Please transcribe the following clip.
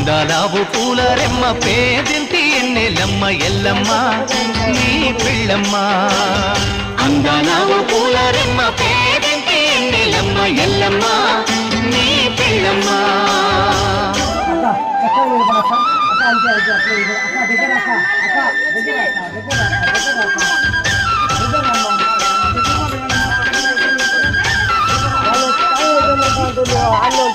అందాలావు పూలరెమ్మ పేదింటి ఎన్నెలమ్మ ఎల్లమ్మ నీ పిల్లమ్మ అందాలావు పూలరెమ్మ పేదింటి ఎన్నెలమ్మ ఎల్లమ్మ నీ పిల్లమ్మ అన్నం